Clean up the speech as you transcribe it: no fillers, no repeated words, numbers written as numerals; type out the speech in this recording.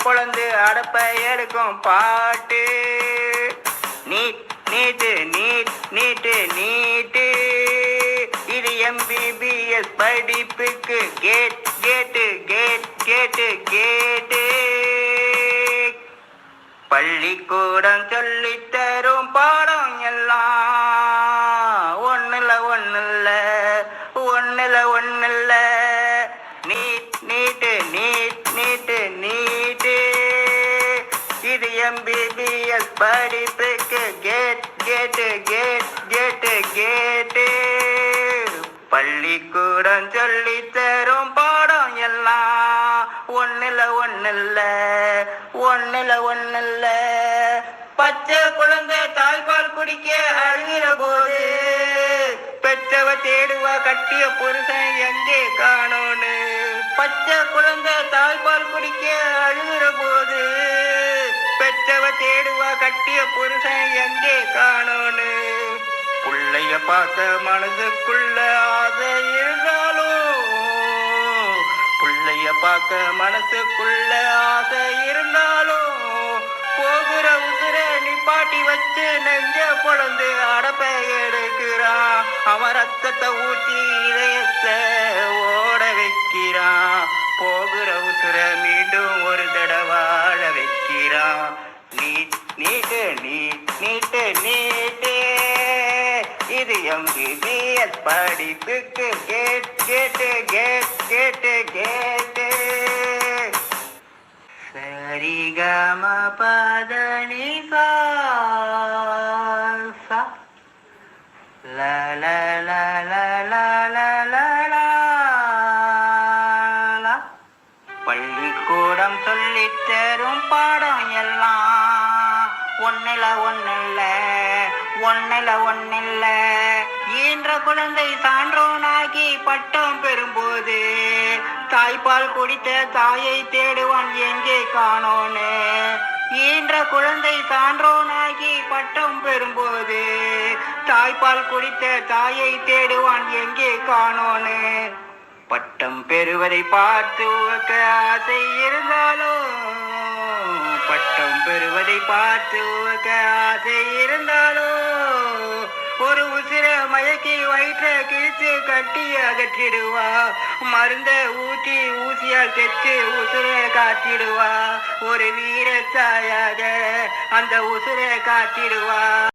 பொழந்து அடப்ப எடுக்கும் பாட்டு. நீட் நீட்டு நீட் நீட்டு நீட்டு இது MBBS படிப்புக்கு கேட் கேட்டு கேட் கேட்டு கேட்டு. பள்ளிக்கூடம் சொல்லித் தரும் பாடம் எல்லாம் ஒண்ணுல ஒண்ணுல நீட் நீட்டு நீட் நீட்டு நீட்டு இது MBBS படிப்புக்கு கேட் கேட்டு கேட் கேட்டு கேட்டு. பள்ளிக்கூடம் சொல்லித் தரும் பாடம் எல்லாம் ஒண்ணுல ஒண்ணுல. பச்சை குழந்தை தாய்ப்பால் குடிக்க அழுகிற போது பெற்றவ தேடுவா கட்டிய புருஷன் எங்கே காணோன்னு. பச்சை குழந்தை தாய்ப்பால் குடிக்க அழுகிற போது பெற்றவ தேடுவா கட்டிய புருஷன் எங்கே காணோன்னு. புள்ளைய பார்த்த மனசுக்குள்ள ஆசை இருந்தாலும் புள்ளைய பார்க்க மனசுக்குள்ள ஆசை இருந்தாலும் போகிற உசுர நிப்பாட்டி வச்சு நெஞ்ச பொழந்து அடப்ப எடுக்கிறான். அவன் ரத்தத்தை ஊற்றி இதயத்தை ஓட வைக்கிறான். போகிற உசுர மீண்டும் ஒரு தடவாழ வைக்கிறான். நீட் நீட்டு நீட் நீட்டு நீட்டு இது MBBS படிப்புக்கு கேட் கேட்டு கேட் கேட்டு கேட்டு. சரிகம பதனி சா ல ல ல ல ல ல ல ல. பள்ளிக்கூடம் சொல்லித் தரும் பாடம் எல்லாம் ஒண்ணுல ஈன்ற குழந்தை சான்றோனாகி பட்டம் பெறும்போது தாய்ப்பால் குடித்த தாயை தேடுவான் எங்கே காணோன்னு. ஈன்ற குழந்தை சான்றோனாகி பட்டம் பெறும்போது தாய்ப்பால் குடித்த தாயை தேடுவான் எங்கே காணோன்னு. பட்டம் பெறுவதை பார்த்து ஆசை இருந்தாலும் பட்டம் பெறுவதை பார்த்து ஆசை இருந்தாலும் ஒரு உசிர மயக்கி வயிற்ற கிழித்து கட்டி அகற்றிடுவா. மருந்த ஊற்றி ஊசியால் தெற்கு உசுர காத்திடுவா. ஒரு வீர தாயாக அந்த உசுர காத்திடுவா.